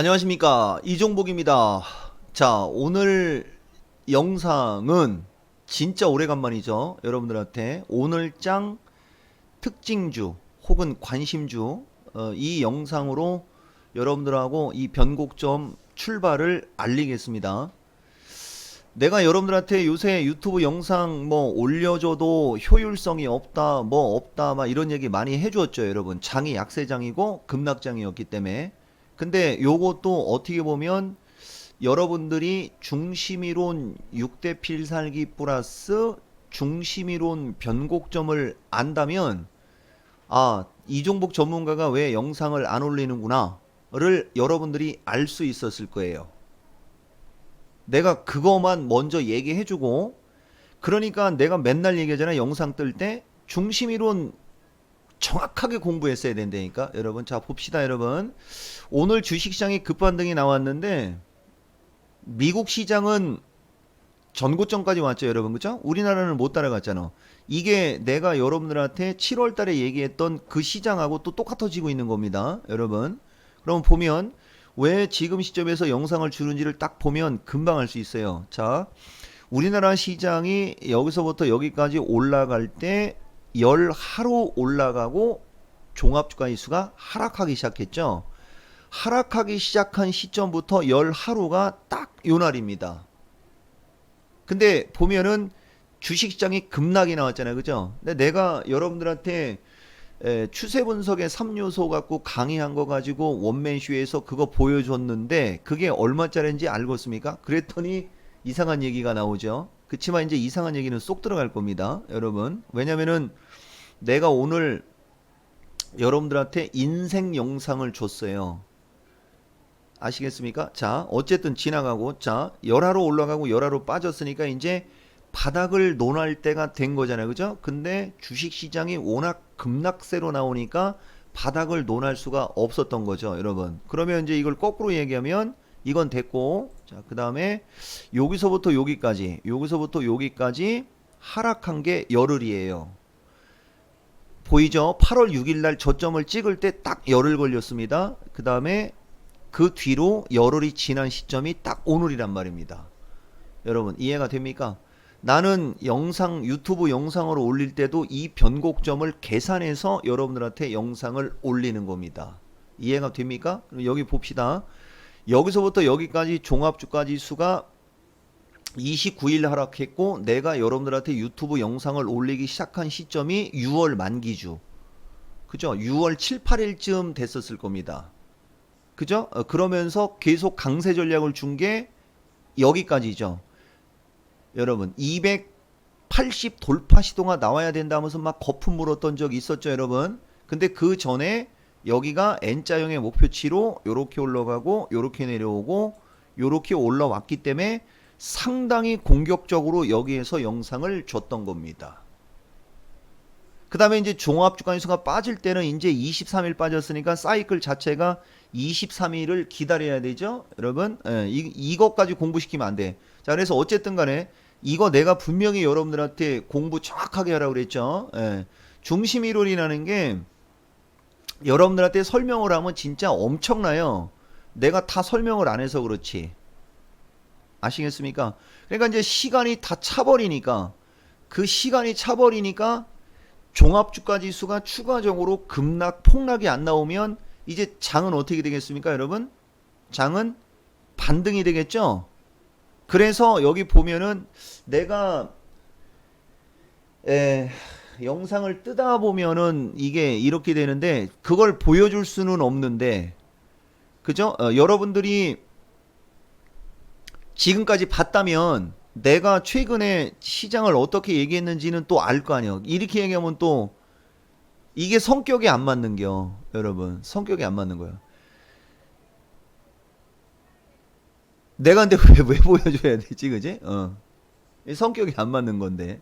안녕하십니까, 이종복입니다. 자, 오늘 영상은 진짜 오래간만이죠. 여러분들한테 오늘장 특징주 혹은 관심주, 이 영상으로 여러분들하고 이 변곡점 출발을 알리겠습니다. 내가 여러분들한테 요새 유튜브 영상 뭐 올려줘도 효율성이 없다 뭐 없다 막 이런 얘기 많이 해주었죠. 여러분, 장이 약세장이고 급락장이었기 때문에. 근데 요것도 어떻게 보면 여러분들이 중심이론 6대 필살기 플러스 중심이론 변곡점을 안다면, 아, 이종복 전문가가 왜 영상을 안 올리는구나를 여러분들이 알 수 있었을 거예요. 내가 그거만 먼저 얘기해주고, 그러니까 내가 맨날 얘기하잖아. 영상 뜰 때 중심이론 정확하게 공부했어야 된다니까. 여러분, 자 봅시다. 여러분, 오늘 주식시장이 급반등이 나왔는데 미국 시장은 전고점까지 왔죠. 여러분, 그죠? 우리나라는 못 따라갔잖아. 이게 내가 여러분들한테 7월 달에 얘기했던 그 시장하고 또 똑같아지고 있는 겁니다. 여러분, 그럼 보면 왜 지금 시점에서 영상을 주는지를 딱 보면 금방 알 수 있어요. 자, 우리나라 시장이 여기서부터 여기까지 올라갈 때 열 하루 올라가고 종합주가지수가 하락하기 시작했죠. 하락하기 시작한 시점부터 열 하루가 딱 요 날입니다. 근데 보면은 주식시장이 급락이 나왔잖아요. 그죠? 근데 내가 여러분들한테 추세 분석의 3요소 갖고 강의한 거 가지고 원맨쇼에서 그거 보여줬는데 그게 얼마짜리인지 알겠습니까? 그랬더니 이상한 얘기가 나오죠. 그치만 이제 이상한 얘기는 쏙 들어갈 겁니다. 여러분. 왜냐면은 내가 오늘 여러분들한테 인생 영상을 줬어요. 아시겠습니까? 자, 어쨌든 지나가고, 자, 열화로 올라가고 열화로 빠졌으니까 이제 바닥을 논할 때가 된 거잖아요. 그죠? 근데 주식 시장이 워낙 급락세로 나오니까 바닥을 논할 수가 없었던 거죠, 여러분. 그러면 이제 이걸 거꾸로 얘기하면 이건 됐고, 자, 그 다음에 여기서부터 여기까지, 여기서부터 여기까지 하락한 게 열흘이에요. 보이죠? 8월 6일 날 저점을 찍을 때 딱 열흘 걸렸습니다. 그 다음에 그 뒤로 열흘이 지난 시점이 딱 오늘이란 말입니다. 여러분, 이해가 됩니까? 나는 영상, 유튜브 영상으로 올릴 때도 이 변곡점을 계산해서 여러분들한테 영상을 올리는 겁니다. 이해가 됩니까? 그럼 여기 봅시다. 여기서부터 여기까지 종합주가지수가 29일 하락했고, 내가 여러분들한테 유튜브 영상을 올리기 시작한 시점이 6월 만기주. 그죠? 6월 7, 8일쯤 됐었을 겁니다. 그죠? 그러면서 계속 강세 전략을 준 게 여기까지죠. 여러분, 280 돌파 시도가 나와야 된다면서 막 거품 물었던 적이 있었죠, 여러분. 근데 그 전에 여기가 N자형의 목표치로 요렇게 올라가고 요렇게 내려오고 요렇게 올라왔기 때문에 상당히 공격적으로 여기에서 영상을 줬던 겁니다. 그 다음에 이제 종합주가지수가 빠질 때는 이제 23일 빠졌으니까 사이클 자체가 23일을 기다려야 되죠, 여러분. 이것까지 공부시키면 안 돼. 자, 그래서 어쨌든 간에 이거 내가 분명히 여러분들한테 공부 정확하게 하라고 그랬죠. 중심이론이라는 게 여러분들한테 설명을 하면 진짜 엄청나요. 내가 다 설명을 안 해서 그렇지. 아시겠습니까? 그러니까 이제 시간이 다 차버리니까, 그 시간이 차버리니까 종합주가지수가 추가적으로 급락 폭락이 안 나오면 이제 장은 어떻게 되겠습니까, 여러분? 장은 반등이 되겠죠. 그래서 여기 보면은 내가 영상을 뜨다 보면은 이게 이렇게 되는데 그걸 보여줄 수는 없는데, 그죠? 여러분들이 지금까지 봤다면 내가 최근에 시장을 어떻게 얘기했는지는 또 알 거 아니에요. 이렇게 얘기하면 또 이게 성격이 안 맞는겨. 여러분, 성격이 안 맞는 거야. 내가 근데 왜 보여줘야 되지, 그지? 성격이 안 맞는 건데.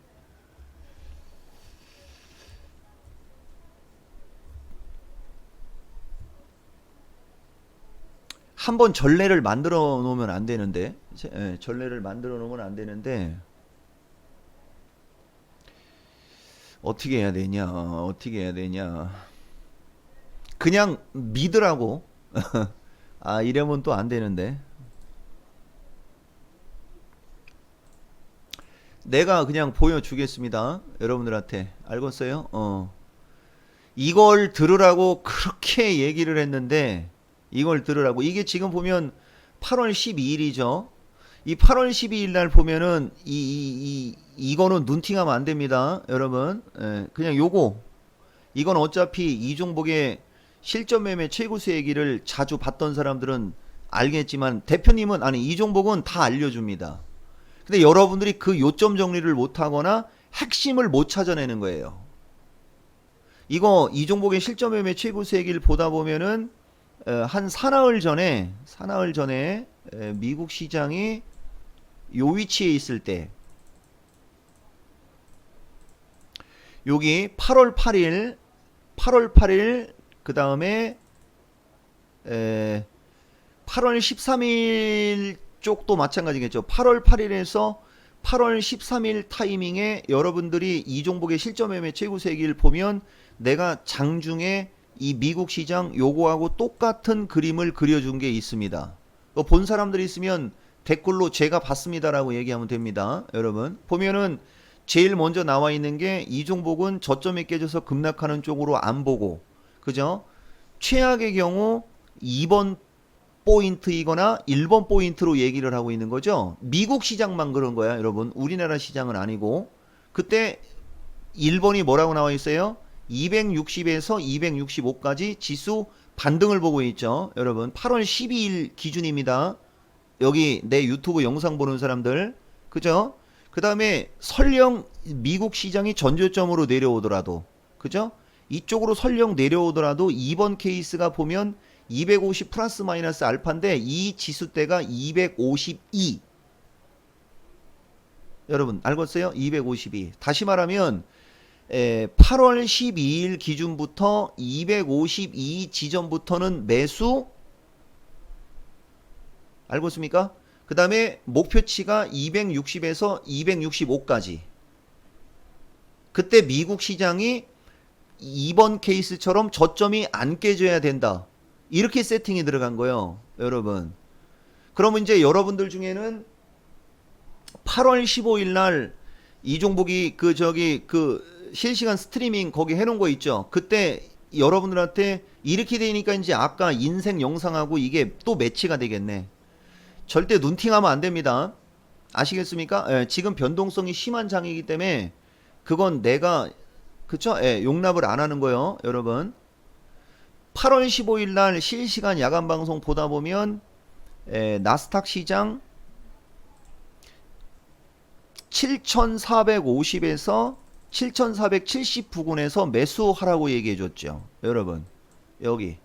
한번 전례를 만들어 놓으면 안 되는데. 전례를 만들어 놓으면 안 되는데. 어떻게 해야 되냐? 어떻게 해야 되냐? 그냥 믿으라고. 아, 이러면 또 안 되는데. 내가 그냥 보여주겠습니다. 여러분들한테. 알겠어요? 이걸 들으라고 그렇게 얘기를 했는데, 이걸 들으라고. 이게 지금 보면 8월 12일이죠. 이 8월 12일 날 보면은, 이거는 눈팅하면 안 됩니다. 여러분. 예, 그냥 요거. 이건 어차피 이종복의 실전 매매 최고수 얘기를 자주 봤던 사람들은 알겠지만, 대표님은, 아니, 이종복은 다 알려줍니다. 근데 여러분들이 그 요점 정리를 못하거나 핵심을 못 찾아내는 거예요. 이거 이종복의 실전 매매 최고수 얘기를 보다 보면은 한 사나흘 전에 미국 시장이 요 위치에 있을 때, 여기 8월 8일 그 다음에 8월 13일 쪽도 마찬가지겠죠. 8월 8일에서 8월 13일 타이밍에 여러분들이 이종복의 실전 매매 최고수 얘기를 보면 내가 장중에 이 미국 시장 요거하고 똑같은 그림을 그려준 게 있습니다. 본 사람들이 있으면 댓글로 제가 봤습니다라고 얘기하면 됩니다. 여러분 보면은 제일 먼저 나와 있는 게 이종복은 저점이 깨져서 급락하는 쪽으로 안 보고, 그죠? 최악의 경우 2번 포인트이거나 1번 포인트로 얘기를 하고 있는 거죠. 미국 시장만 그런 거야, 여러분. 우리나라 시장은 아니고. 그때 1번이 뭐라고 나와 있어요? 260에서 265까지 지수 반등을 보고 있죠. 여러분 8월 12일 기준입니다. 여기 내 유튜브 영상 보는 사람들, 그죠? 그 다음에 설령 미국 시장이 전저점으로 내려오더라도, 그죠? 이쪽으로 설령 내려오더라도 2번 케이스가 보면 250 플러스 마이너스 알파인데 이 지수대가 252. 여러분 알겠어요? 252. 다시 말하면 8월 12일 기준부터 252 지점부터는 매수, 알겠습니까? 그 다음에 목표치가 260에서 265까지. 그때 미국 시장이 2번 케이스처럼 저점이 안 깨져야 된다. 이렇게 세팅이 들어간 거예요, 여러분. 그러면 이제 여러분들 중에는 8월 15일 날 이종복이 그 실시간 스트리밍 거기 해놓은 거 있죠. 그때 여러분들한테 이렇게 되니까 이제 아까 인생 영상하고 이게 또 매치가 되겠네. 절대 눈팅하면 안 됩니다. 아시겠습니까? 예, 지금 변동성이 심한 장이기 때문에 그건 내가, 그쵸? 예, 용납을 안 하는 거예요, 여러분. 8월 15일 날 실시간 야간 방송 보다 보면 나스닥 시장 7450에서 7470 부근에서 매수하라고 얘기해 줬죠. 여러분 여기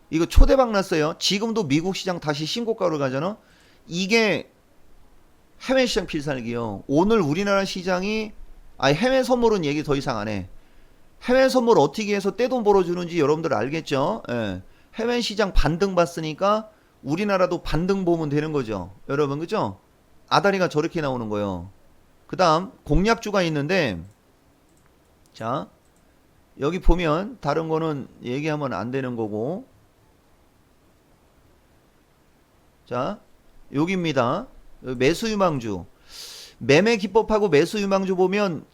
이거 초대박 났어요. 지금도 미국 시장 다시 신고가로 가잖아. 이게 해외 시장 필살기요. 오늘 우리나라 시장이, 아니 해외 선물은 얘기 더 이상 안 해. 해외 선물 어떻게 해서 떼돈 벌어주는지 여러분들 알겠죠? 예. 해외 시장 반등 봤으니까 우리나라도 반등 보면 되는 거죠. 여러분 그죠? 아다리가 저렇게 나오는 거예요. 그 다음 공략주가 있는데, 자 여기 보면 다른 거는 얘기하면 안 되는 거고, 자 여기입니다. 매수 유망주, 매매 기법하고 매수 유망주 보면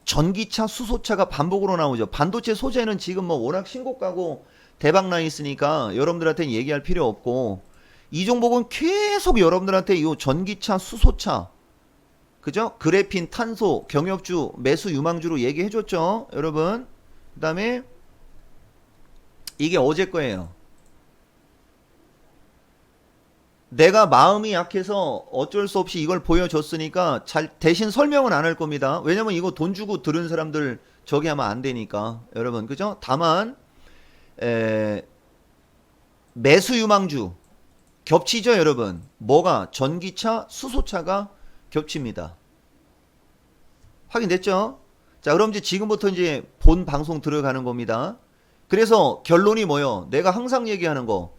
전기차, 수소차가 반복으로 나오죠. 반도체 소재는 지금 뭐 워낙 신고가고 대박 나 있으니까 여러분들한테 얘기할 필요 없고, 이 종목은 계속 여러분들한테 이 전기차, 수소차, 그죠? 그래핀, 탄소, 경협주, 매수 유망주로 얘기해 줬죠, 여러분. 그 다음에 이게 어제 거예요. 내가 마음이 약해서 어쩔 수 없이 이걸 보여줬으니까 잘 대신 설명은 안 할 겁니다. 왜냐면 이거 돈 주고 들은 사람들 저기 하면 안 되니까, 여러분 그죠? 다만 매수 유망주 겹치죠, 여러분. 뭐가? 전기차, 수소차가 겹칩니다. 확인됐죠? 자, 그럼 이제 지금부터 이제 본 방송 들어가는 겁니다. 그래서 결론이 뭐요? 내가 항상 얘기하는 거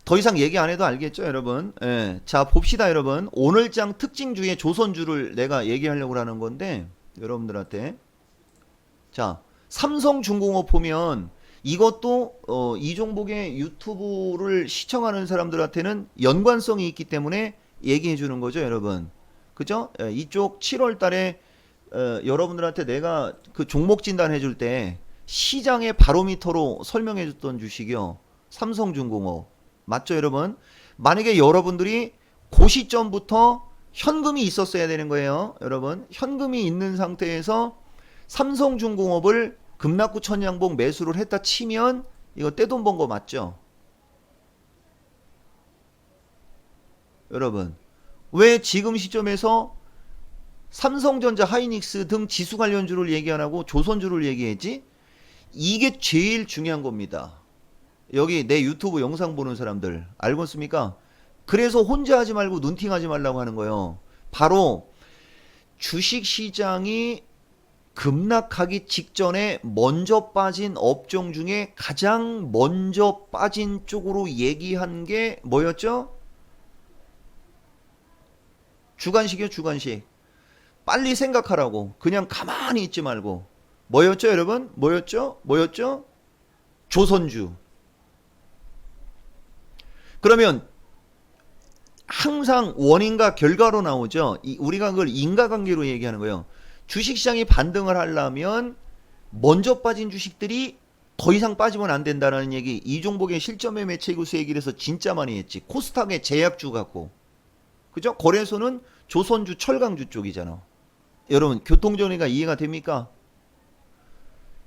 더 이상 얘기 안 해도 알겠죠, 여러분? 예. 자, 봅시다, 여러분. 오늘장 특징주의 조선주를 내가 얘기하려고 하는 건데, 여러분들한테. 자, 삼성중공업 보면 이것도 이종복의 유튜브를 시청하는 사람들한테는 연관성이 있기 때문에 얘기해 주는 거죠, 여러분. 그죠? 이쪽 7월 달에 여러분들한테 내가 그 종목 진단해 줄 때 시장의 바로미터로 설명해 줬던 주식이요. 삼성중공업. 맞죠, 여러분? 만약에 여러분들이 그 시점부터 현금이 있었어야 되는 거예요, 여러분. 현금이 있는 상태에서 삼성중공업을 급락구 천양봉 매수를 했다 치면 이거 떼돈 번 거 맞죠? 여러분. 왜 지금 시점에서 삼성전자, 하이닉스 등 지수 관련주를 얘기 안 하고 조선주를 얘기했지? 이게 제일 중요한 겁니다. 여기 내 유튜브 영상 보는 사람들 알고 있습니까? 그래서 혼자 하지 말고 눈팅하지 말라고 하는 거예요. 바로 주식시장이 급락하기 직전에 먼저 빠진 업종 중에 가장 먼저 빠진 쪽으로 얘기한 게 뭐였죠? 주간식이요, 주간식. 빨리 생각하라고. 그냥 가만히 있지 말고. 뭐였죠, 여러분? 뭐였죠? 뭐였죠? 조선주. 그러면 항상 원인과 결과로 나오죠. 우리가 그걸 인과관계로 얘기하는 거예요. 주식시장이 반등을 하려면 먼저 빠진 주식들이 더 이상 빠지면 안 된다는 얘기 이종복의 실전매 매체구수 얘기를 해서 진짜 많이 했지. 코스닥의 제약주 갖고. 그죠? 거래소는 조선주, 철강주 쪽이잖아. 여러분, 교통정리가 이해가 됩니까?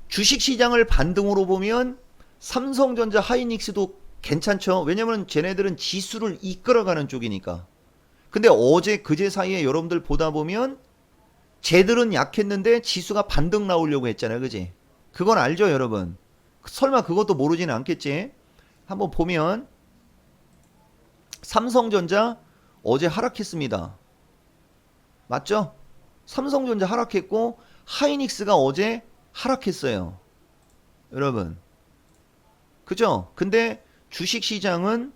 주식시장을 반등으로 보면 삼성전자, 하이닉스도 괜찮죠. 왜냐면 쟤네들은 지수를 이끌어가는 쪽이니까. 근데 어제 그제 사이에 여러분들 보다 보면 쟤들은 약했는데 지수가 반등 나오려고 했잖아요. 그지? 그건 알죠, 여러분? 설마 그것도 모르지는 않겠지? 한번 보면 삼성전자 어제 하락했습니다. 맞죠? 삼성전자 하락했고 하이닉스가 어제 하락했어요. 여러분. 그죠? 근데 주식시장은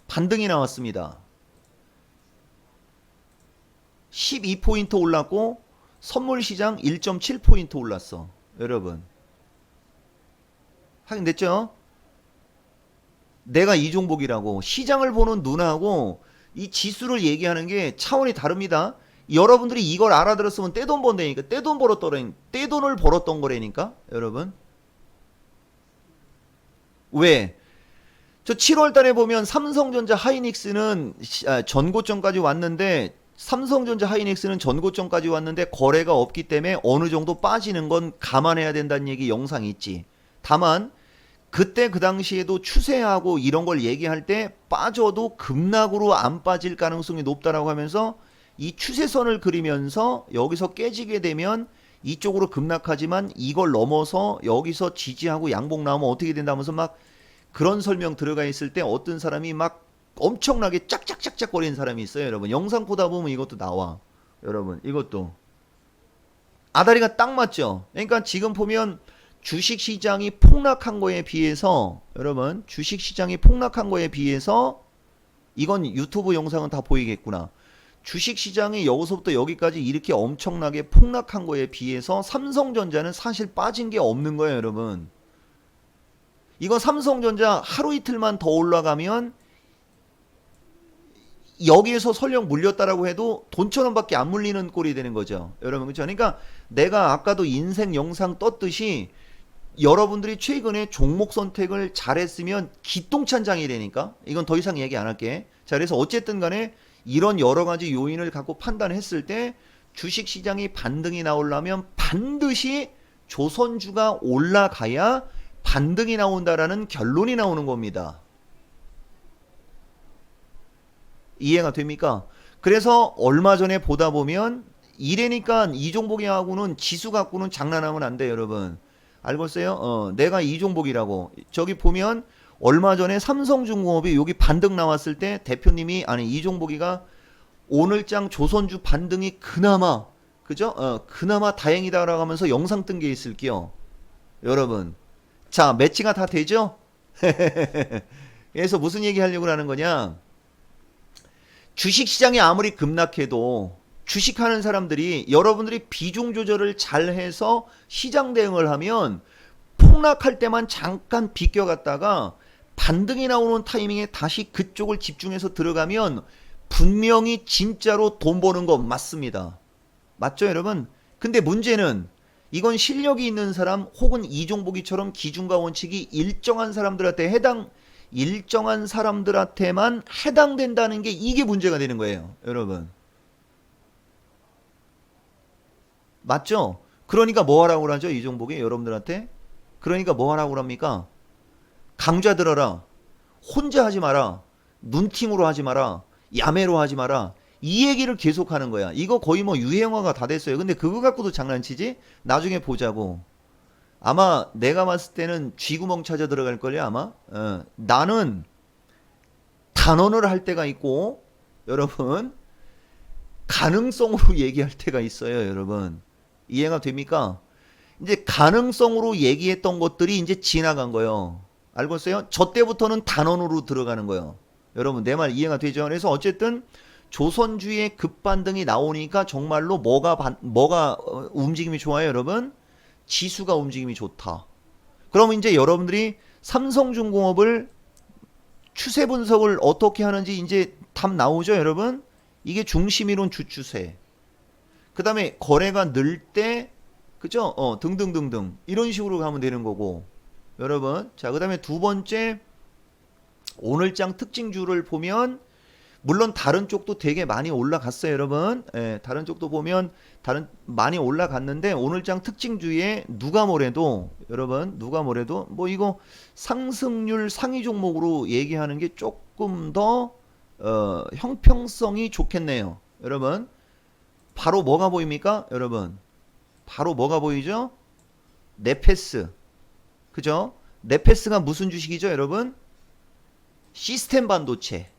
반등이 나왔습니다. 12포인트 올랐고 선물시장 1.7포인트 올랐어. 여러분. 확인됐죠? 내가 이종복이라고. 시장을 보는 눈하고 이 지수를 얘기하는 게 차원이 다릅니다. 여러분들이 이걸 알아들었으면 떼돈 번다니까. 떼돈을 벌었던 거라니까. 여러분. 왜? 저 7월 달에 보면 삼성전자, 하이닉스는 전고점까지 왔는데 삼성전자, 하이닉스는 전고점까지 왔는데 거래가 없기 때문에 어느 정도 빠지는 건 감안해야 된다는 얘기 영상이 있지. 다만 그때 그 당시에도 추세하고 이런 걸 얘기할 때 빠져도 급락으로 안 빠질 가능성이 높다라고 하면서 이 추세선을 그리면서 여기서 깨지게 되면 이쪽으로 급락하지만 이걸 넘어서 여기서 지지하고 양봉 나오면 어떻게 된다면서 막 그런 설명 들어가 있을 때 어떤 사람이 막 엄청나게 짝짝짝짝 거리는 사람이 있어요. 여러분 영상 보다 보면 이것도 나와. 여러분 이것도 아다리가 딱 맞죠. 그러니까 지금 보면 주식시장이 폭락한 거에 비해서 여러분 주식시장이 폭락한 거에 비해서 이건 유튜브 영상은 다 보이겠구나. 주식시장이 여기서부터 여기까지 이렇게 엄청나게 폭락한 거에 비해서 삼성전자는 사실 빠진 게 없는 거예요. 여러분 이거 삼성전자 하루 이틀만 더 올라가면 여기에서 설령 물렸다라고 해도 돈천 원밖에 안 물리는 꼴이 되는 거죠. 여러분 그렇죠? 그러니까 내가 아까도 인생 영상 떴듯이 여러분들이 최근에 종목 선택을 잘했으면 기똥찬장이 되니까 이건 더 이상 얘기 안 할게. 자 그래서 어쨌든 간에 이런 여러 가지 요인을 갖고 판단했을 때 주식시장이 반등이 나오려면 반드시 조선주가 올라가야 반등이 나온다라는 결론이 나오는 겁니다. 이해가 됩니까? 그래서 얼마 전에 보다 보면 이래니까 이종복이하고는 지수 갖고는 장난하면 안 돼요, 여러분. 알고 있어요? 내가 이종복이라고. 저기 보면 얼마 전에 삼성중공업이 여기 반등 나왔을 때 대표님이 아니 이종복이가 오늘장 조선주 반등이 그나마 그죠? 그나마 다행이다라고 하면서 영상 뜬 게 있을게요. 여러분. 자, 매치가 다 되죠? 그래서 무슨 얘기 하려고 하는 거냐? 주식시장이 아무리 급락해도 주식하는 사람들이 여러분들이 비중 조절을 잘 해서 시장 대응을 하면 폭락할 때만 잠깐 비껴갔다가 반등이 나오는 타이밍에 다시 그쪽을 집중해서 들어가면 분명히 진짜로 돈 버는 거 맞습니다. 맞죠, 여러분? 근데 문제는 이건 실력이 있는 사람 혹은 이종복이처럼 기준과 원칙이 일정한 사람들한테만 해당된다는 게 이게 문제가 되는 거예요, 여러분. 맞죠? 그러니까 뭐 하라고 그러죠, 이종복이 여러분들한테? 그러니까 뭐 하라고 합니까? 강좌 들어라. 혼자 하지 마라. 눈팅으로 하지 마라. 야매로 하지 마라. 이 얘기를 계속 하는 거야. 이거 거의 뭐 유행어가 다 됐어요. 근데 그거 갖고도 장난치지? 나중에 보자고. 아마 내가 봤을 때는 쥐구멍 찾아 들어갈 걸요, 아마. 나는 단언을 할 때가 있고, 여러분, 가능성으로 얘기할 때가 있어요, 여러분. 이해가 됩니까? 이제 가능성으로 얘기했던 것들이 이제 지나간 거예요. 알고 있어요? 저 때부터는 단언으로 들어가는 거예요. 여러분, 내 말 이해가 되죠? 그래서 어쨌든 조선주의 급반등이 나오니까 정말로 뭐가 움직임이 좋아요, 여러분? 지수가 움직임이 좋다. 그러면 이제 여러분들이 삼성중공업을 추세 분석을 어떻게 하는지 이제 답 나오죠, 여러분? 이게 중심이론 주추세. 그 다음에 거래가 늘 때, 그죠? 등등등등. 이런 식으로 가면 되는 거고. 여러분. 자, 그 다음에 두 번째, 오늘장 특징주를 보면, 물론 다른 쪽도 되게 많이 올라갔어요, 여러분. 예, 다른 쪽도 보면 많이 올라갔는데 오늘장 특징주에 누가 뭐래도 여러분 누가 뭐래도 뭐 이거 상승률 상위 종목으로 얘기하는 게 조금 더 형평성이 좋겠네요, 여러분. 바로 뭐가 보입니까, 여러분? 바로 뭐가 보이죠? 네페스, 그죠? 네페스가 무슨 주식이죠, 여러분? 시스템 반도체.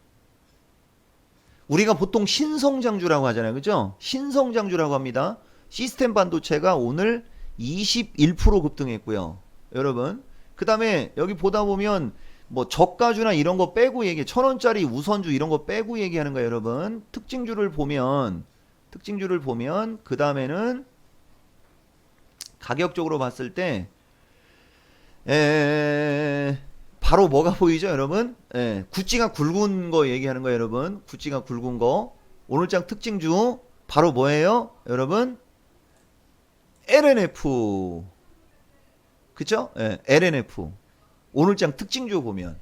우리가 보통 신성장주라고 하잖아요, 그죠? 신성장주라고 합니다. 시스템 반도체가 오늘 21% 급등했고요, 여러분. 그 다음에 여기 보다 보면 뭐 저가주나 이런 거 빼고 얘기, 1,000원짜리 우선주 이런 거 빼고 얘기하는 거예요, 여러분. 특징주를 보면 그 다음에는 가격적으로 봤을 때 바로 뭐가 보이죠, 여러분? 구찌가 굵은 거 얘기하는 거예요, 여러분. 구찌가 굵은 거. 오늘장 특징주 바로 뭐예요, 여러분? LNF. 그쵸? LNF. 오늘장 특징주 보면.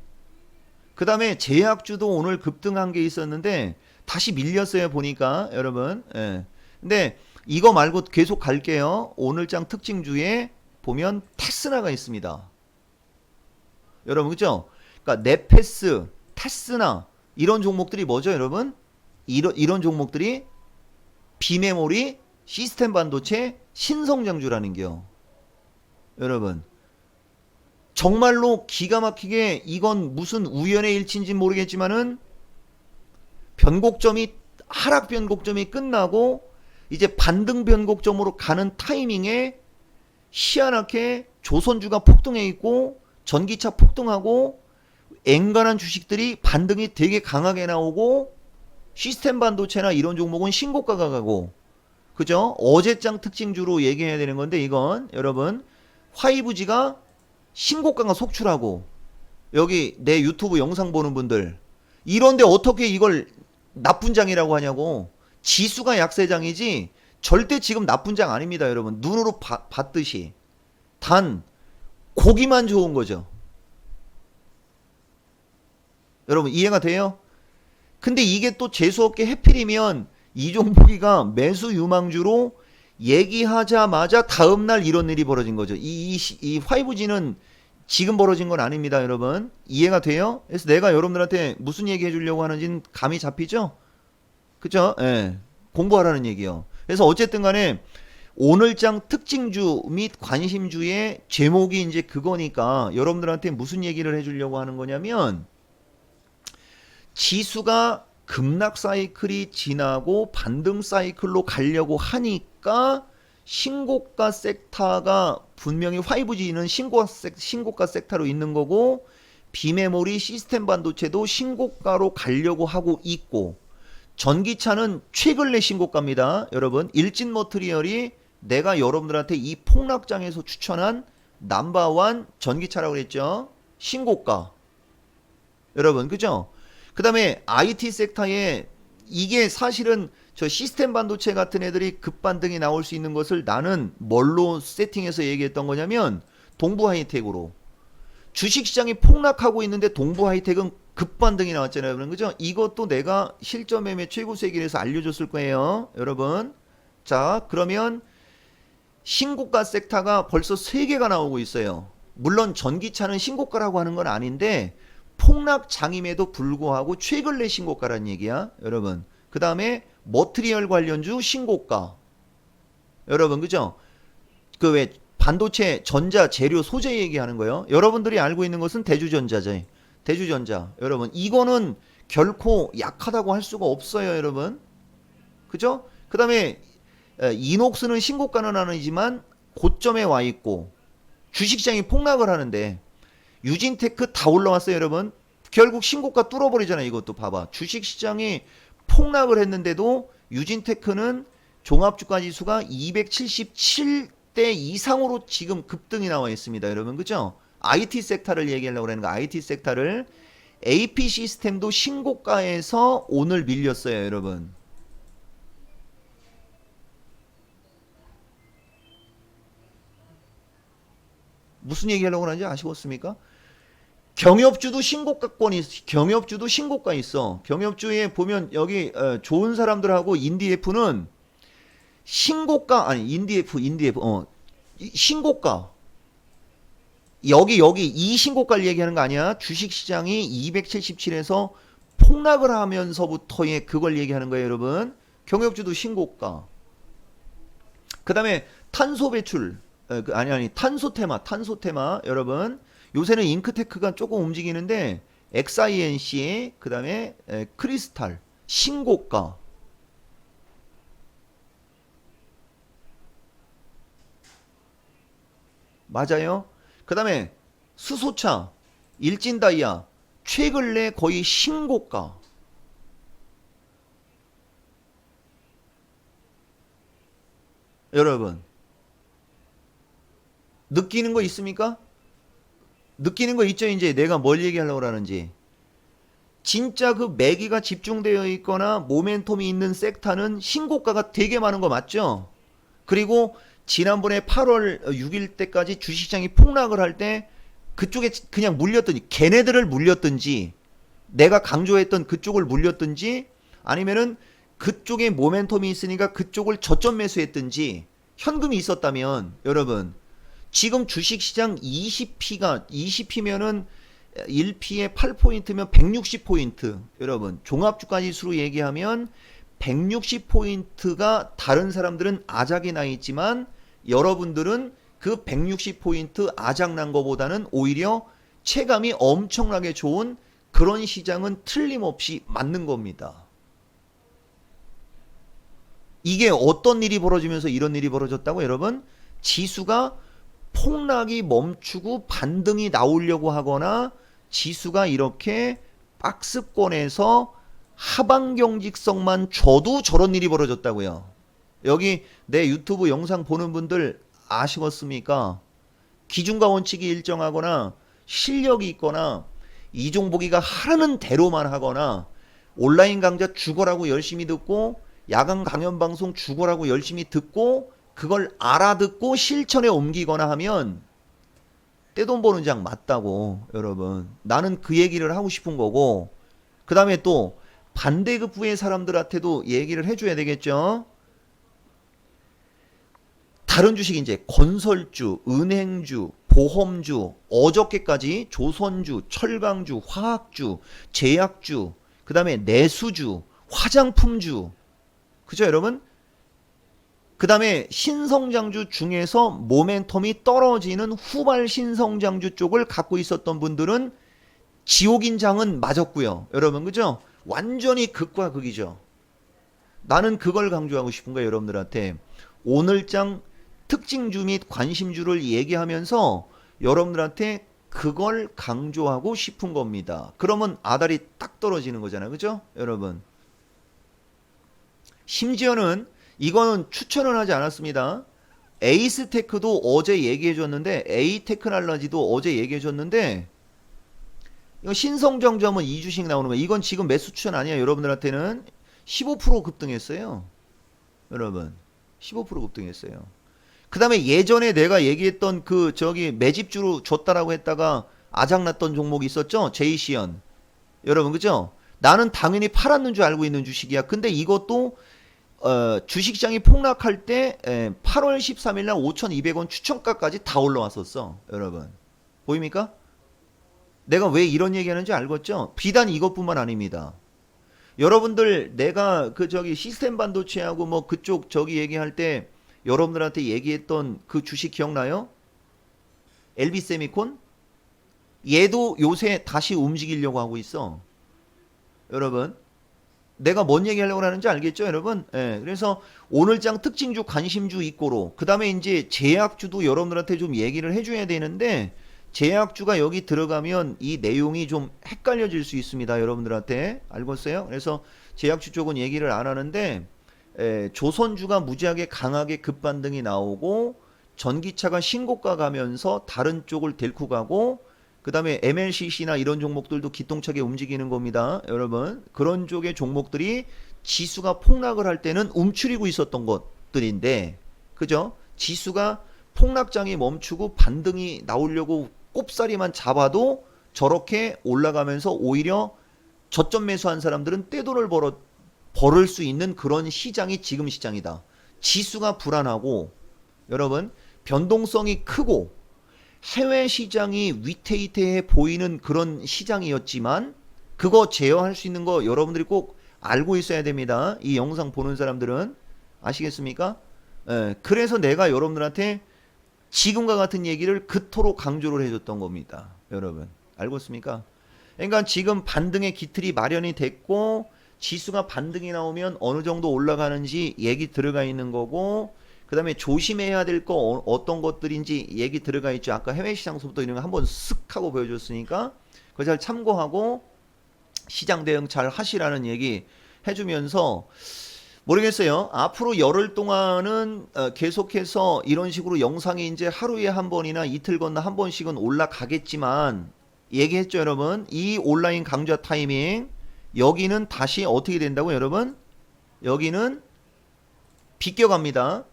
그 다음에 제약주도 오늘 급등한 게 있었는데 다시 밀렸어요, 보니까, 여러분. 근데 이거 말고 계속 갈게요. 오늘장 특징주에 보면 테스나가 있습니다. 여러분, 그죠? 그러니까 네페스, 테스나 이런 종목들이 뭐죠, 여러분? 이런 종목들이 비메모리, 시스템 반도체, 신성장주라는 게요. 여러분, 정말로 기가 막히게 이건 무슨 우연의 일치인지 모르겠지만은 하락 변곡점이 끝나고 이제 반등 변곡점으로 가는 타이밍에 희한하게 조선주가 폭등해 있고 전기차 폭등하고 앵간한 주식들이 반등이 되게 강하게 나오고 시스템 반도체나 이런 종목은 신고가가 가고, 그죠? 어제장 특징주로 얘기해야 되는 건데 이건 여러분 화이브지가 신고가가 속출하고, 여기 내 유튜브 영상 보는 분들 이런데 어떻게 이걸 나쁜 장이라고 하냐고. 지수가 약세장이지 절대 지금 나쁜 장 아닙니다, 여러분. 눈으로 봤듯이 단 고기만 좋은 거죠. 여러분 이해가 돼요? 근데 이게 또 재수없게 해필이면 이종복이가 매수 유망주로 얘기하자마자 다음날 이런 일이 벌어진 거죠. 이 5G는 지금 벌어진 건 아닙니다, 여러분. 이해가 돼요? 그래서 내가 여러분들한테 무슨 얘기 해주려고 하는지는 감이 잡히죠? 그죠? 공부하라는 얘기요. 그래서 어쨌든 간에 오늘장 특징주 및 관심주의 제목이 이제 그거니까 여러분들한테 무슨 얘기를 해주려고 하는 거냐면, 지수가 급락 사이클이 지나고 반등 사이클로 가려고 하니까 신고가 섹터가 분명히 5G는 신고가 섹터로 있는 거고, 비메모리 시스템 반도체도 신고가로 가려고 하고 있고, 전기차는 최근래 신고가입니다, 여러분. 일진 머트리얼이 내가 여러분들한테 이 폭락장에서 추천한 넘버원 전기차라고 그랬죠. 신고가. 여러분, 그죠? 그 다음에 IT 섹터에 이게 사실은 저 시스템 반도체 같은 애들이 급반등이 나올 수 있는 것을 나는 뭘로 세팅해서 얘기했던 거냐면 동부 하이텍으로. 주식시장이 폭락하고 있는데 동부 하이텍은 급반등이 나왔잖아요. 여러분, 그죠? 이것도 내가 실전 매매 최고 세계에서 알려줬을 거예요. 여러분. 자, 그러면 신고가 섹터가 벌써 3개가 나오고 있어요. 물론 전기차는 신고가라고 하는 건 아닌데 폭락장임에도 불구하고 최근 내 신고가라는 얘기야. 여러분. 그 다음에 머트리얼 관련주 신고가. 여러분, 그죠? 그 왜 반도체 전자 재료 소재 얘기하는 거예요. 여러분들이 알고 있는 것은 대주전자제. 대주전자. 여러분, 이거는 결코 약하다고 할 수가 없어요, 여러분. 그죠? 그 다음에 이녹스는 신고가는 아니지만 고점에 와 있고 주식시장이 폭락을 하는데 유진테크 다 올라왔어요, 여러분. 결국 신고가 뚫어버리잖아요. 이것도 봐봐. 주식시장이 폭락을 했는데도 유진테크는 종합주가 지수가 277대 이상으로 지금 급등이 나와 있습니다, 여러분. 그죠? IT 섹터를 얘기하려고 하는 거. IT 섹터를. AP 시스템도 신고가에서 오늘 밀렸어요, 여러분. 무슨 얘기하려고 하는지 아시겠습니까? 경협주도 신고가권이 경협주도 신고가 있어. 경협주에 보면 여기 좋은 사람들하고 인디에프는 신고가 아니 인디에프 신고가 여기 이 신고가를 얘기하는 거 아니야. 주식시장이 277에서 폭락을 하면서부터의 그걸 얘기하는 거예요, 여러분. 경협주도 신고가. 그 다음에 탄소 배출 아니 탄소 테마 여러분. 요새는 잉크테크가 조금 움직이는데 XINC 그 다음에 크리스탈 신고가. 맞아요. 그 다음에 수소차 일진다이아 최근 내 거의 신고가. 여러분 느끼는 거 있습니까? 느끼는 거 있죠. 이제 내가 뭘 얘기하려고 하는지. 진짜 그 매기가 집중되어 있거나 모멘텀이 있는 섹터는 신고가가 되게 많은 거 맞죠? 그리고 지난번에 8월 6일 때까지 주식시장이 폭락을 할 때 그쪽에 그냥 물렸든지 걔네들을 물렸든지 내가 강조했던 그쪽을 물렸든지 아니면은 그쪽에 모멘텀이 있으니까 그쪽을 저점 매수했든지 현금이 있었다면 여러분 지금 주식시장 20P면은 1P에 8포인트면 160포인트. 여러분, 종합주가지수로 얘기하면 160포인트가 다른 사람들은 아작이 나 있지만 여러분들은 그 160포인트 아작 난 거보다는 오히려 체감이 엄청나게 좋은 그런 시장은 틀림없이 맞는 겁니다. 이게 어떤 일이 벌어지면서 이런 일이 벌어졌다고 여러분? 지수가 폭락이 멈추고 반등이 나오려고 하거나 지수가 이렇게 박스권에서 하방경직성만 줘도 저런 일이 벌어졌다고요. 여기 내 유튜브 영상 보는 분들 아시겠습니까? 기준과 원칙이 일정하거나 실력이 있거나 이종복이가 하라는 대로만 하거나 온라인 강좌 죽어라고 열심히 듣고 야간 강연 방송 죽어라고 열심히 듣고 그걸 알아듣고 실천에 옮기거나 하면 떼돈 버는 장 맞다고 여러분. 나는 그 얘기를 하고 싶은 거고 그 다음에 또 반대급부의 사람들한테도 얘기를 해줘야 되겠죠. 다른 주식 이제 건설주, 은행주, 보험주, 어저께까지 조선주, 철강주, 화학주, 제약주, 그 다음에 내수주, 화장품주 그죠 여러분? 그 다음에 신성장주 중에서 모멘텀이 떨어지는 후발 신성장주 쪽을 갖고 있었던 분들은 지옥인 장은 맞았고요. 여러분 그죠? 완전히 극과 극이죠. 나는 그걸 강조하고 싶은 거예요. 여러분들한테. 오늘장 특징주 및 관심주를 얘기하면서 여러분들한테 그걸 강조하고 싶은 겁니다. 그러면 아다리 딱 떨어지는 거잖아요. 그죠? 여러분. 심지어는 이거는 추천을 하지 않았습니다. 에이스테크도 어제 얘기해줬는데, A테크놀로지도 어제 얘기해줬는데, 이거 신성정점은 2주씩 나오는 거예요. 이건 지금 매수 추천 아니야. 여러분들한테는 15% 급등했어요. 여러분 15% 급등했어요. 그 다음에 예전에 내가 얘기했던 그 저기 매집주로 줬다라고 했다가 아작났던 종목이 있었죠. 제이시언. 여러분 그죠? 나는 당연히 팔았는 줄 알고 있는 주식이야. 근데 이것도 주식시장이 폭락할 때 8월 13일 날 5,200원 추천가까지 다 올라왔었어. 여러분 보입니까? 내가 왜 이런 얘기하는지 알겠죠? 비단 이것뿐만 아닙니다. 여러분들 내가 그 저기 시스템 반도체하고 뭐 그쪽 저기 얘기할 때 여러분들한테 얘기했던 그 주식 기억나요? LB 세미콘? 얘도 요새 다시 움직이려고 하고 있어. 여러분 내가 뭔 얘기하려고 하는지 알겠죠, 여러분? 예, 그래서 오늘장 특징주 관심주 입고로 그 다음에 이제 제약주도 여러분들한테 좀 얘기를 해줘야 되는데 제약주가 여기 들어가면 이 내용이 좀 헷갈려질 수 있습니다, 여러분들한테. 알겠어요? 그래서 제약주 쪽은 얘기를 안 하는데 조선주가 무지하게 강하게 급반등이 나오고 전기차가 신고가 가면서 다른 쪽을 데리고 가고 그 다음에 MLCC나 이런 종목들도 기똥차게 움직이는 겁니다. 여러분 그런 쪽의 종목들이 지수가 폭락을 할 때는 움츠리고 있었던 것들인데 그죠? 지수가 폭락장이 멈추고 반등이 나오려고 꼽사리만 잡아도 저렇게 올라가면서 오히려 저점 매수한 사람들은 떼돈을 벌을 수 있는 그런 시장이 지금 시장이다. 지수가 불안하고 여러분 변동성이 크고 해외 시장이 위태위태해 보이는 그런 시장이었지만 그거 제어할 수 있는 거 여러분들이 꼭 알고 있어야 됩니다. 이 영상 보는 사람들은 아시겠습니까? 그래서 내가 여러분들한테 지금과 같은 얘기를 그토록 강조를 해줬던 겁니다. 여러분 알고 있습니까? 그러니까 지금 반등의 기틀이 마련이 됐고 지수가 반등이 나오면 어느 정도 올라가는지 얘기 들어가 있는 거고 그 다음에 조심해야 될 거 어떤 것들인지 얘기 들어가 있죠. 아까 해외 시장서부터 이런 거 한번 쓱 하고 보여줬으니까 그거 잘 참고하고 시장 대응 잘 하시라는 얘기 해주면서 모르겠어요. 앞으로 열흘 동안은 계속해서 이런 식으로 영상이 이제 하루에 한 번이나 이틀 건너 한 번씩은 올라가겠지만 얘기했죠, 여러분. 이 온라인 강좌 타이밍 여기는 다시 어떻게 된다고 여러분? 여기는 비껴갑니다.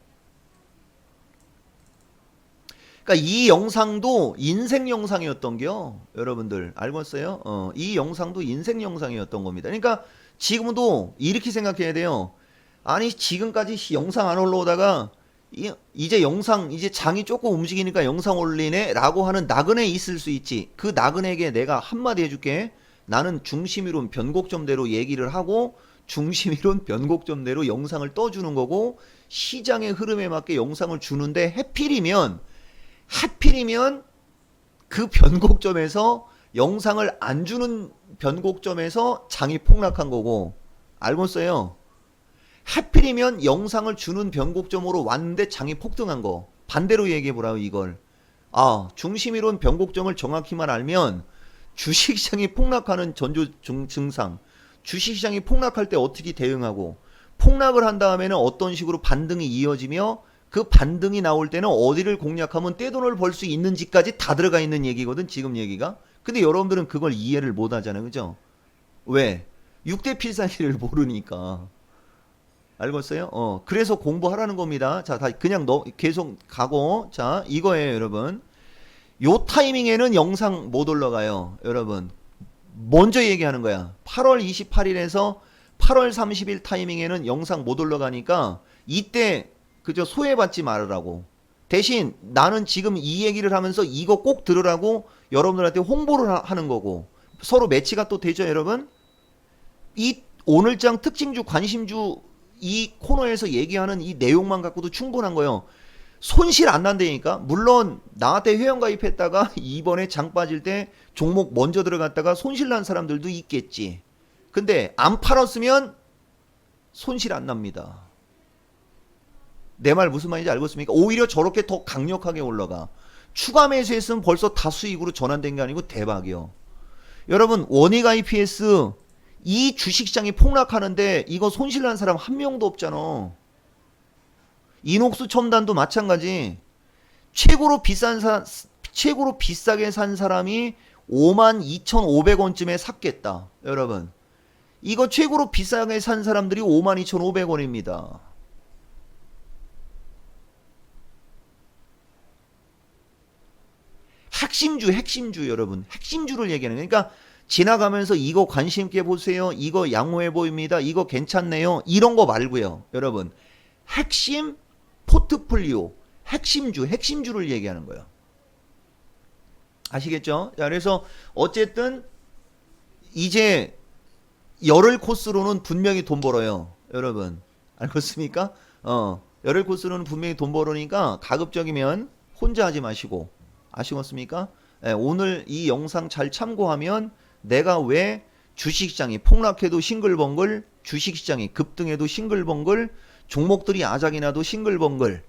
그러니까 이 영상도 인생 영상이었던겨. 여러분들 알고 있어요? 이 영상도 인생 영상이었던 겁니다. 그러니까 지금도 이렇게 생각해야 돼요. 아니 지금까지 영상 안 올라오다가 이제 영상 이제 장이 조금 움직이니까 영상 올리네 라고 하는 나그네 있을 수 있지. 그 나그네에게 내가 한마디 해줄게. 나는 중심이론 변곡점대로 얘기를 하고 중심이론 변곡점대로 영상을 떠주는 거고 시장의 흐름에 맞게 영상을 주는데 하필이면 그 변곡점에서 영상을 안 주는 변곡점에서 장이 폭락한 거고 알고 있어요. 하필이면 영상을 주는 변곡점으로 왔는데 장이 폭등한 거. 반대로 얘기해보라고 이걸. 중심이론 변곡점을 정확히만 알면 주식시장이 폭락하는 전조 증상, 주식시장이 폭락할 때 어떻게 대응하고 폭락을 한 다음에는 어떤 식으로 반등이 이어지며 그 반등이 나올 때는 어디를 공략하면 떼돈을 벌 수 있는지까지 다 들어가 있는 얘기거든 지금 얘기가. 근데 여러분들은 그걸 이해를 못 하잖아요. 그죠? 왜? 6대 필살기를 모르니까. 알겠어요? 그래서 공부하라는 겁니다. 자, 그냥 계속 가고. 자, 이거예요, 여러분. 요 타이밍에는 영상 못 올라가요, 여러분. 먼저 얘기하는 거야. 8월 28일에서 8월 30일 타이밍에는 영상 못 올라가니까 이때 그저 소외받지 말으라고. 대신 나는 지금 이 얘기를 하면서 이거 꼭 들으라고 여러분들한테 홍보를 하는 거고. 서로 매치가 또 되죠, 여러분? 이 오늘장 특징주 관심주 이 코너에서 얘기하는 이 내용만 갖고도 충분한 거예요. 손실 안 난다니까. 물론 나한테 회원가입했다가 이번에 장 빠질 때 종목 먼저 들어갔다가 손실 난 사람들도 있겠지. 근데 안 팔았으면 손실 안 납니다. 내 말 무슨 말인지 알겠습니까? 오히려 저렇게 더 강력하게 올라가. 추가 매수했으면 벌써 다 수익으로 전환된 게 아니고 대박이요. 여러분 원익 IPS 이 주식시장이 폭락하는데 이거 손실난 사람 한 명도 없잖아. 이녹스 첨단도 마찬가지. 최고로 비싸게 산 사람이 52,500원쯤에 샀겠다. 여러분. 이거 최고로 비싸게 산 사람들이 52,500원입니다. 핵심주 여러분. 핵심주를 얘기하는 거예요. 그러니까 지나가면서 이거 관심 있게 보세요. 이거 양호해 보입니다. 이거 괜찮네요. 이런 거 말고요. 여러분. 핵심 포트폴리오, 핵심주를 얘기하는 거예요. 아시겠죠? 자, 그래서 어쨌든 이제 열흘 코스로는 분명히 돈 벌어요. 여러분. 알겠습니까? 열흘 코스로는 분명히 돈 벌으니까 가급적이면 혼자 하지 마시고. 아시겠습니까? 예, 오늘 이 영상 잘 참고하면 내가 왜 주식시장이 폭락해도 싱글벙글, 주식시장이 급등해도 싱글벙글, 종목들이 아작이 나도 싱글벙글,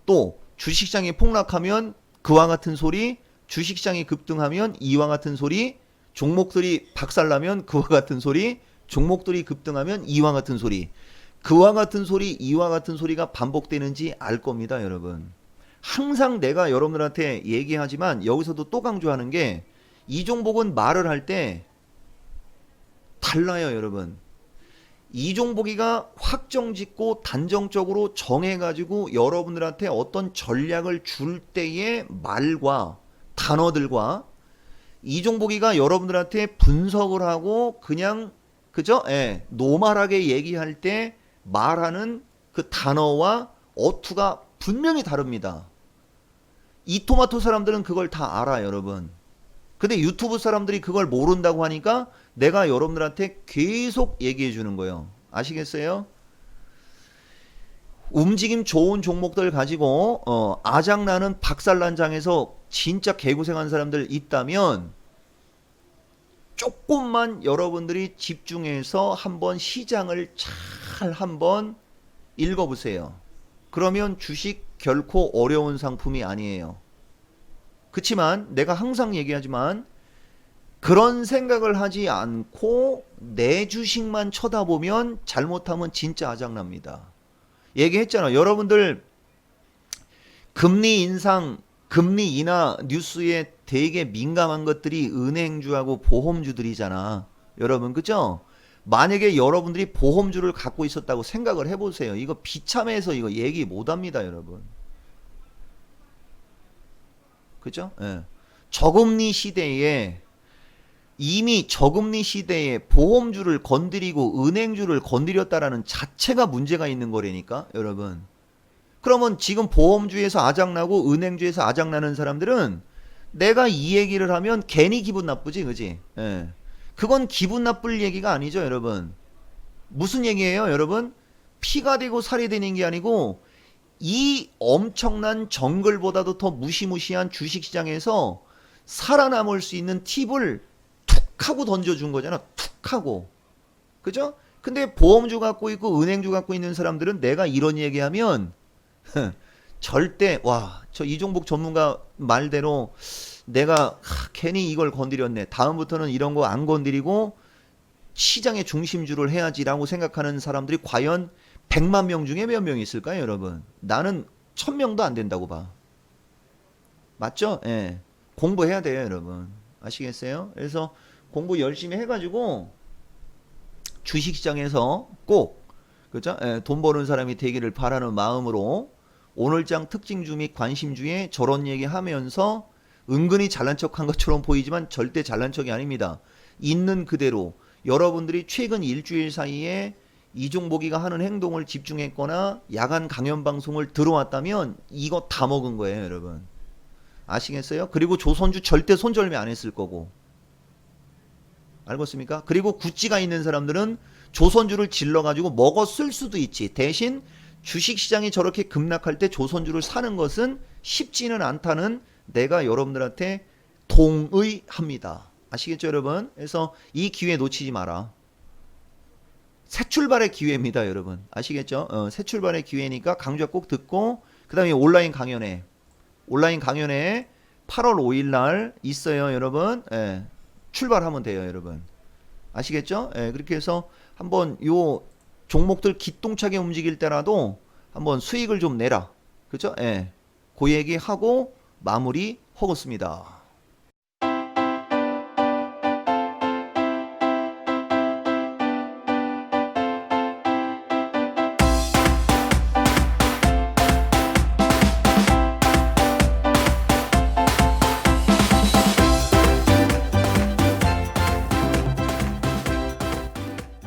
또 주식시장이 폭락하면 그와 같은 소리, 주식시장이 급등하면 이와 같은 소리, 종목들이 박살나면 그와 같은 소리, 종목들이 급등하면 이와 같은 소리, 그와 같은 소리, 이와 같은 소리가 반복되는지 알 겁니다, 여러분. 항상 내가 여러분들한테 얘기하지만 여기서도 또 강조하는 게 이 종목은 말을 할 때 달라요, 여러분. 이종복이가 확정짓고 단정적으로 정해가지고 여러분들한테 어떤 전략을 줄 때의 말과 단어들과 이종복이가 여러분들한테 분석을 하고 그냥 그죠? 예, 노멀하게 얘기할 때 말하는 그 단어와 어투가 분명히 다릅니다. 이 토마토 사람들은 그걸 다 알아, 여러분. 근데 유튜브 사람들이 그걸 모른다고 하니까 내가 여러분들한테 계속 얘기해 주는 거예요. 아시겠어요? 움직임 좋은 종목들 가지고 아작나는 박살난장에서 진짜 개고생한 사람들 있다면 조금만 여러분들이 집중해서 한번 시장을 잘 한번 읽어보세요. 그러면 주식 결코 어려운 상품이 아니에요. 그치만 내가 항상 얘기하지만 그런 생각을 하지 않고 내 주식만 쳐다보면 잘못하면 진짜 아작납니다. 얘기했잖아. 여러분들 금리 인상, 금리 인하 뉴스에 되게 민감한 것들이 은행주하고 보험주들이잖아. 여러분 그죠? 만약에 여러분들이 보험주를 갖고 있었다고 생각을 해보세요. 이거 비참해서 이거 얘기 못합니다, 여러분. 그죠? 예. 저금리 시대에 이미 저금리 시대에 보험주를 건드리고 은행주를 건드렸다라는 자체가 문제가 있는 거라니까, 여러분. 그러면 지금 보험주에서 아작나고 은행주에서 아작나는 사람들은 내가 이 얘기를 하면 괜히 기분 나쁘지, 그지? 예. 그건 기분 나쁠 얘기가 아니죠, 여러분. 무슨 얘기예요, 여러분? 피가 되고 살이 되는 게 아니고 이 엄청난 정글보다도 더 무시무시한 주식시장에서 살아남을 수 있는 팁을 툭 하고 던져준 거잖아. 툭 하고. 그죠? 근데 보험주 갖고 있고 은행주 갖고 있는 사람들은 내가 이런 얘기하면 절대 와, 저 이종복 전문가 말대로 내가 괜히 이걸 건드렸네. 다음부터는 이런 거 안 건드리고 시장의 중심주를 해야지라고 생각하는 사람들이 과연 100만 명 중에 몇 명 있을까요, 여러분? 나는 1000명도 안 된다고 봐. 맞죠? 예. 공부해야 돼요, 여러분. 아시겠어요? 그래서 공부 열심히 해가지고 주식시장에서 꼭 그죠? 예, 돈 버는 사람이 되기를 바라는 마음으로 오늘장 특징주 및 관심주에 저런 얘기하면서 은근히 잘난 척한 것처럼 보이지만 절대 잘난 척이 아닙니다. 있는 그대로 여러분들이 최근 일주일 사이에 이종복이가 하는 행동을 집중했거나 야간 강연 방송을 들어왔다면 이거 다 먹은 거예요, 여러분. 아시겠어요? 그리고 조선주 절대 손절매 안 했을 거고. 알겠습니까? 그리고 구찌가 있는 사람들은 조선주를 질러가지고 먹었을 수도 있지. 대신 주식시장이 저렇게 급락할 때 조선주를 사는 것은 쉽지는 않다는 내가 여러분들한테 동의합니다. 아시겠죠, 여러분? 그래서 이 기회 놓치지 마라. 새 출발의 기회입니다, 여러분. 아시겠죠? 새 출발의 기회니까 강좌 꼭 듣고 그 다음에 온라인 강연회 8월 5일 날 있어요, 여러분. 예, 출발하면 돼요, 여러분. 아시겠죠? 예, 그렇게 해서 한번 요 종목들 기똥차게 움직일 때라도 한번 수익을 좀 내라. 그죠? 예. 그 얘기 하고 마무리 하겠습니다.